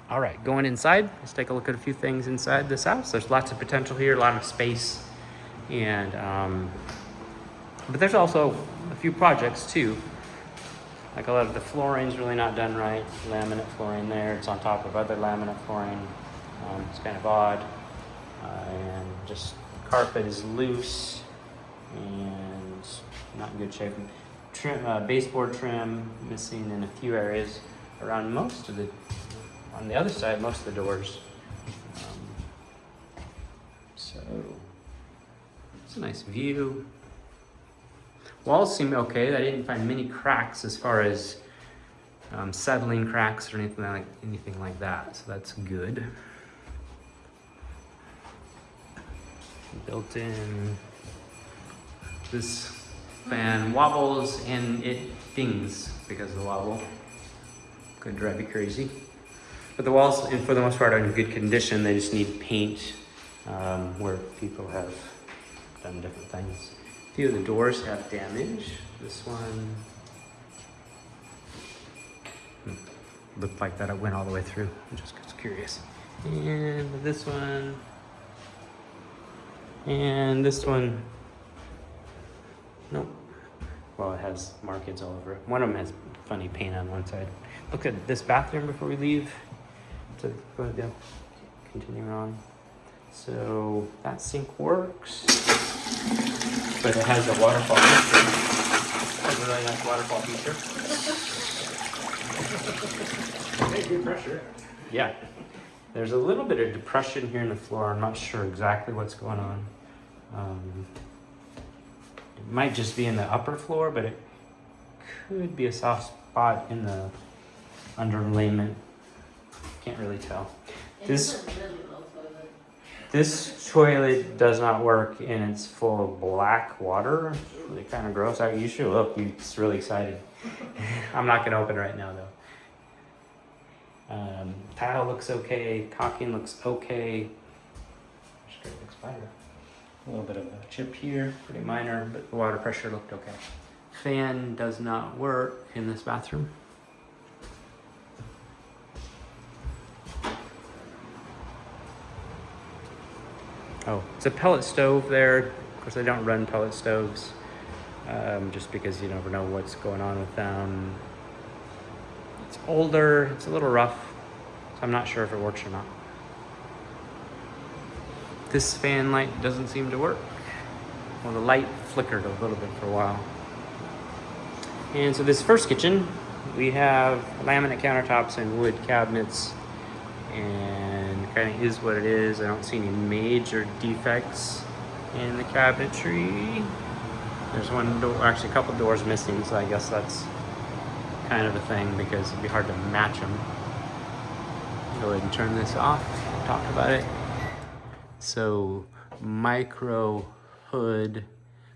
All right, going inside, let's take a look at a few things inside this house. There's lots of potential here, a lot of space, and but there's also a few projects too. Like a lot of the flooring's really not done right. Laminate flooring there, it's on top of other laminate flooring. It's kind of odd, and just carpet is loose and not in good shape. Trim, baseboard trim missing in a few areas around most of the. On the other side, most of the doors. So it's a nice view. Walls seem okay. I didn't find many cracks as far as settling cracks or anything like that. So that's good. Built in. This fan wobbles and it dings because of the wobble. Could drive you crazy. But the walls, for the most part, are in good condition. They just need paint where people have done different things. A few of the doors have damage. This one looked like that it went all the way through. I'm just curious. And this one. And this one. Nope. Well, it has markings all over it. One of them has funny paint on one side. Look at this bathroom before we leave. So go ahead, continue on. So that sink works, but it has a waterfall feature. It has a really nice waterfall feature. Hey, good pressure. Yeah. There's a little bit of depression here in the floor. I'm not sure exactly what's going on. It might just be in the upper floor, but it could be a soft spot in the underlayment. Can't really tell. This toilet does not work and it's full of black water. It's really kind of gross. You should look. It's really excited. I'm not gonna open it right now though. Tile looks okay. Caulking looks okay. Straight looks better. A little bit of a chip here, pretty minor, but the water pressure looked okay. Fan does not work in this bathroom. Oh, it's a pellet stove there. Of course, I don't run pellet stoves, just because you never know what's going on with them. It's older, it's a little rough, so I'm not sure if it works or not. This fan light doesn't seem to work. Well, the light flickered a little bit for a while. And so this first kitchen, we have laminate countertops and wood cabinets, and kind of is what it is. I don't see any major defects in the cabinetry. There's one door, actually a couple doors missing, so I guess that's kind of a thing because it'd be hard to match them. Go ahead and turn this off, talk about it. So micro hood,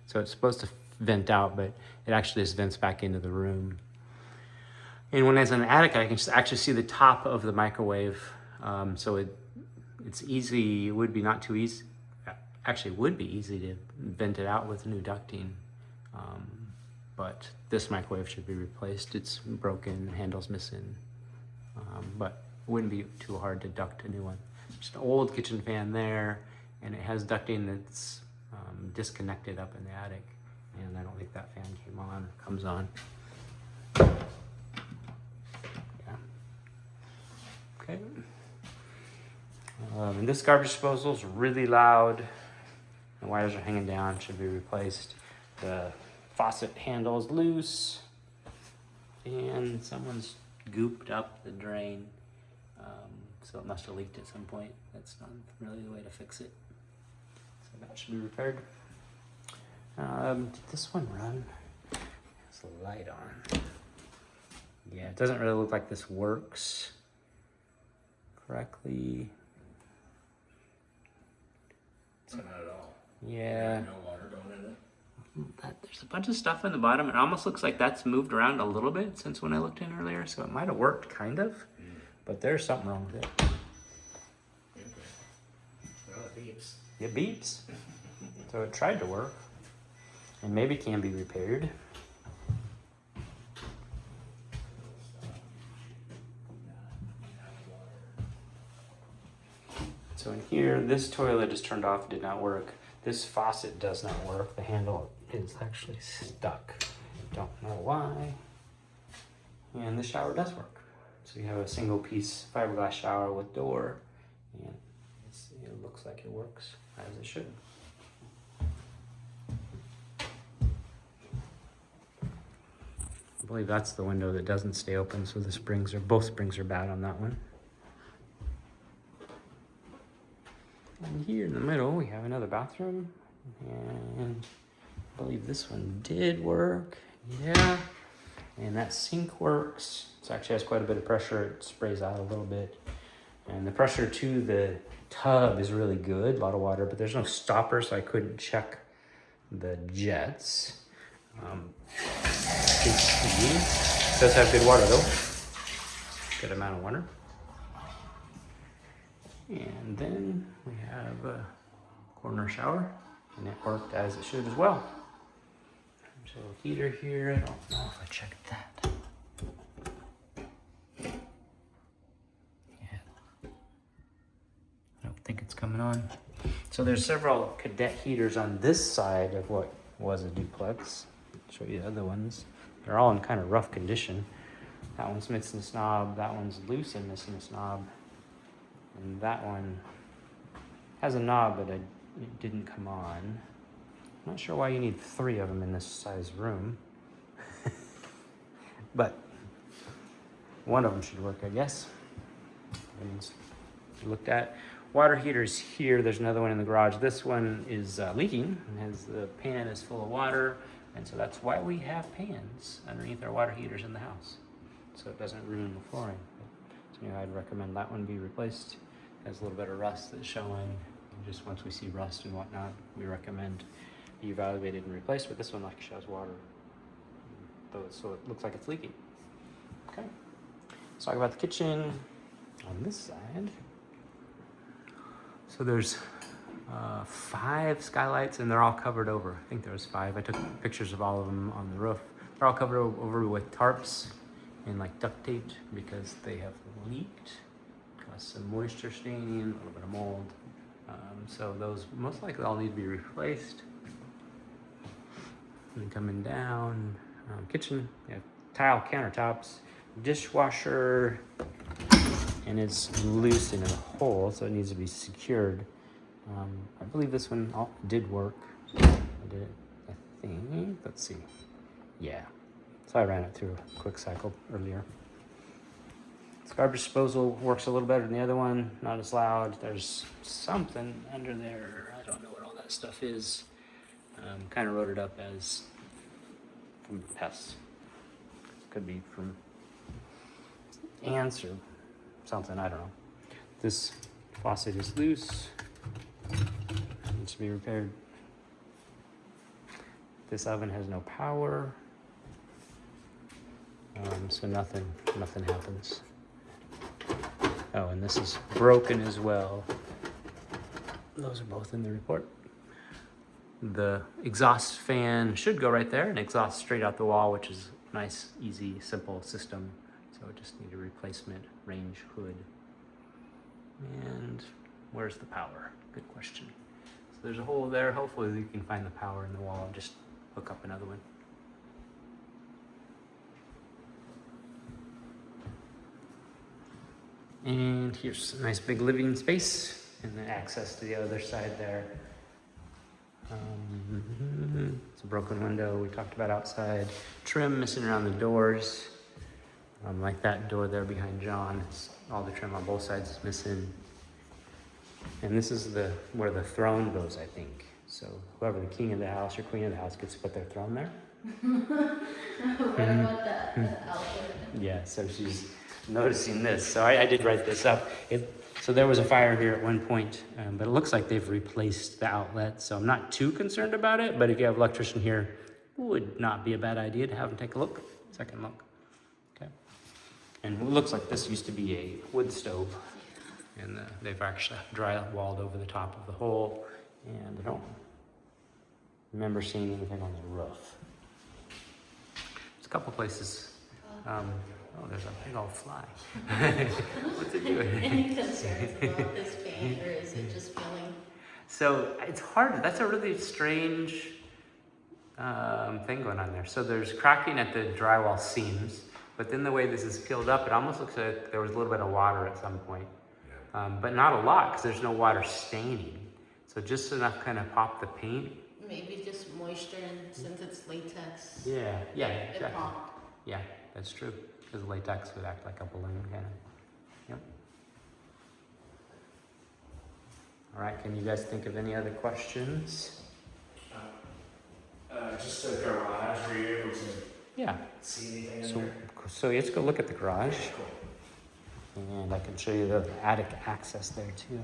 so it's supposed to vent out, but it actually just vents back into the room. And when it's in the attic, I can just actually see the top of the microwave. So it's easy. It would be not too easy. Actually, it would be easy to vent it out with new ducting. But this microwave should be replaced. It's broken, handle's missing. But it wouldn't be too hard to duct a new one. Just an old kitchen fan there, and it has ducting that's disconnected up in the attic. And I don't think that fan came on or comes on. Yeah. Okay. And this garbage disposal is really loud. The wires are hanging down, should be replaced. The faucet handle is loose. And someone's gooped up the drain. So it must have leaked at some point. That's not really the way to fix it. So that should be repaired. Did this one run? There's a light on. Yeah, it doesn't really look like this works correctly. Not at all. Yeah. No water going in it. There's a bunch of stuff in the bottom. It almost looks like that's moved around a little bit since when I looked in earlier, so it might have worked, kind of. But there's something wrong with it. Okay. Well, it beeps. It beeps. So it tried to work. And maybe can be repaired. So in here, this toilet is turned off, did not work. This faucet does not work. The handle is actually stuck. Don't know why. And the shower does work. So you have a single piece fiberglass shower with door, and it looks like it works as it should. I believe that's the window that doesn't stay open, so the springs are, both springs are bad on that one. And here in the middle, we have another bathroom, and I believe this one did work. Yeah, and that sink works. It actually has quite a bit of pressure. It sprays out a little bit, and the pressure to the tub is really good. A lot of water, but there's no stopper, so I couldn't check the jets. It does have good water though. Good amount of water. And then we have a corner shower, and it worked as it should as well. There's a little heater here. I don't know if I checked that. Yeah. I don't think it's coming on. So there's several cadet heaters on this side of what was a duplex. I'll show you the other ones. They're all in kind of rough condition. That one's missing a knob. That one's loose and missing a knob. And that one has a knob, but it didn't come on. I'm not sure why you need 3 of them in this size room. But one of them should work, I guess. And looked at. Water heaters here. There's another one in the garage. This one is leaking. And the pan is full of water. And so that's why we have pans underneath our water heaters in the house, so it doesn't ruin the flooring. So I'd recommend that one be replaced. It has a little bit of rust that's showing. And just once we see rust and whatnot, we recommend be evaluated and replaced. But this one like shows water, so it looks like it's leaking. Okay. Let's talk about the kitchen on this side. So there's 5 skylights, and they're all covered over. I think there was 5. I took pictures of all of them on the roof. They're all covered over with tarps and like duct tape because they have leaked, caused some moisture staining, a little bit of mold. So those most likely all need to be replaced. And coming down, kitchen, you have tile countertops, dishwasher, and it's loose in a hole, so it needs to be secured. I believe this one did work. I did it, I think. Let's see. Yeah. So I ran it through a quick cycle earlier. This garbage disposal works a little better than the other one. Not as loud. There's something under there. I don't know what all that stuff is. Kind of wrote it up as from pests. Could be from ants or something. I don't know. This faucet is loose. Needs to be repaired. This oven has no power, so nothing happens. Oh, and this is broken as well. Those are both in the report. The exhaust fan should go right there and exhaust straight out the wall, which is a nice, easy, simple system. So we just need a replacement range hood. And where's the power? Good question. So there's a hole there. Hopefully you can find the power in the wall and just hook up another one. And here's a nice big living space and the access to the other side there. It's a broken window we talked about outside. Trim missing around the doors. Like that door there behind John. All the trim on both sides is missing. And this is where the throne goes, I think. So whoever the king of the house or queen of the house gets to put their throne there. What about the outlet? Yeah, so she's noticing this. So I did write this up. So there was a fire here at one point, but it looks like they've replaced the outlet. So I'm not too concerned about it, but if you have an electrician here, it would not be a bad idea to have them take a look, second look. Okay. And it looks like this used to be a wood stove, and they've actually drywalled over the top of the hole, and I don't remember seeing anything on the roof. There's a couple places. Oh, there's a big old fly. What's it doing? Any concerns about this fan? paint, or is it just feeling? So it's hard. That's a really strange thing going on there. So there's cracking at the drywall seams, but then the way this is peeled up, it almost looks like there was a little bit of water at some point, but not a lot because there's no water staining. So just enough kind of pop the paint. Maybe just moisture, and since it's latex. Yeah, It exactly. popped. Yeah, that's true. Because latex would act like a balloon kind of. Yep. All right, can you guys think of any other questions? Just the garage, were you able to Yeah. see anything in So, there? so let's go look at the garage. Cool. And I can show you the attic access there too.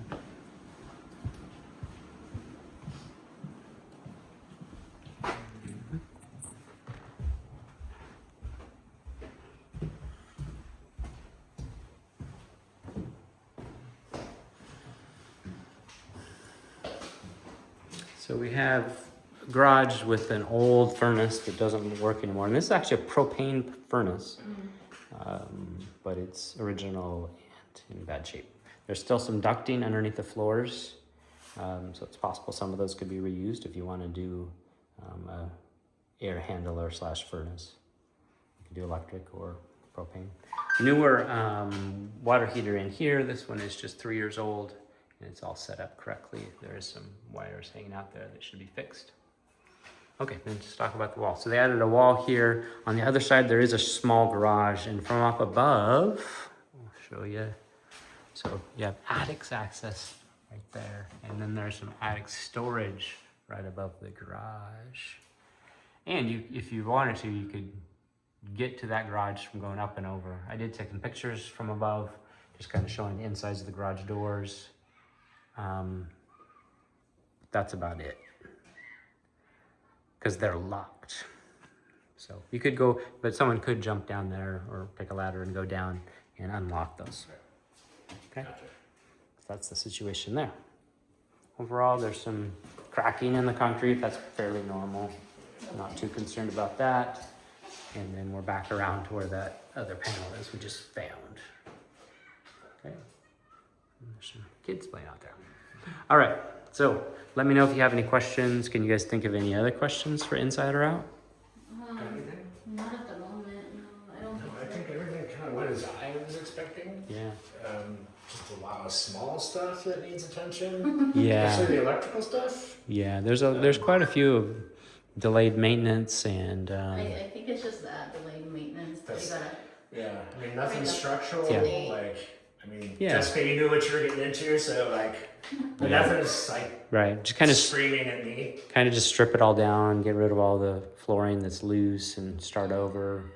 So we have a garage with an old furnace that doesn't work anymore. And this is actually a propane furnace, but it's original and in bad shape. There's still some ducting underneath the floors. So it's possible some of those could be reused if you want to do a air handler / furnace. You can do electric or propane. Newer water heater in here. This one is just 3 years old. And it's all set up correctly. There is some wires hanging out there that should be fixed. Okay, then just talk about the wall. So they added a wall here. On the other side, there is a small garage, and from up above, I'll show you. So you have attic access right there, and then there's some attic storage right above the garage. And you, if you wanted to, you could get to that garage from going up and over. I did take some pictures from above, just kind of showing the insides of the garage doors. That's about it, because they're locked. So you could go, but someone could jump down there or pick a ladder and go down and unlock those. Okay, Gotcha. so that's the situation there. Overall, there's some cracking in the concrete. That's fairly normal. Not too concerned about that. And then we're back around to where that other panel is we just found. Okay. And there's some kids playing out there. All right, so let me know if you have any questions. Can you guys think of any other questions for Inside or Out? Everything? Not at the moment, no, I don't No, I think think everything kind of went as I was expecting. Yeah. Just a lot of small stuff that needs attention. Yeah. Especially the electrical stuff. Yeah, there's quite a few of delayed maintenance and I think it's just that delayed maintenance. They That's- gotta. Yeah, I mean, nothing Right. structural, Yeah. like, I mean, Yeah. Jessica, you knew what you were getting into, so like, but Yeah. nothing's like right, just kind of screaming at me. just strip it all down, get rid of all the flooring that's loose and start over.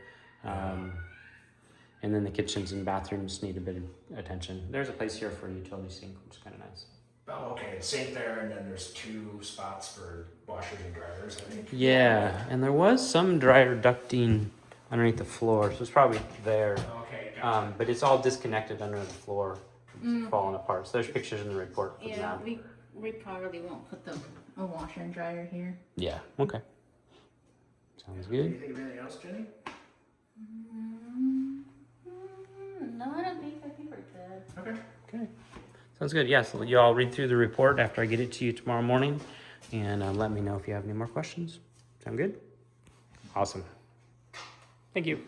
And then the kitchens and bathrooms need a bit of attention. There's a place here for a utility sink, which is kind of nice. Oh, okay, sink there, and then there's 2 spots for washers and dryers, I think. Yeah, and there was some dryer ducting underneath the floor, so it's probably there. Okay, gotcha. But it's all disconnected under the floor. It's falling apart. So there's pictures in the report. From Yeah, that. we probably won't put a washer and dryer here. Yeah. Okay. Sounds Do you good. think of anything else, Jenny? No, I don't think we're good. Okay. Okay. Sounds good. Yes. Yeah, so you all read through the report after I get it to you tomorrow morning, and let me know if you have any more questions. Sound good? Awesome. Thank you.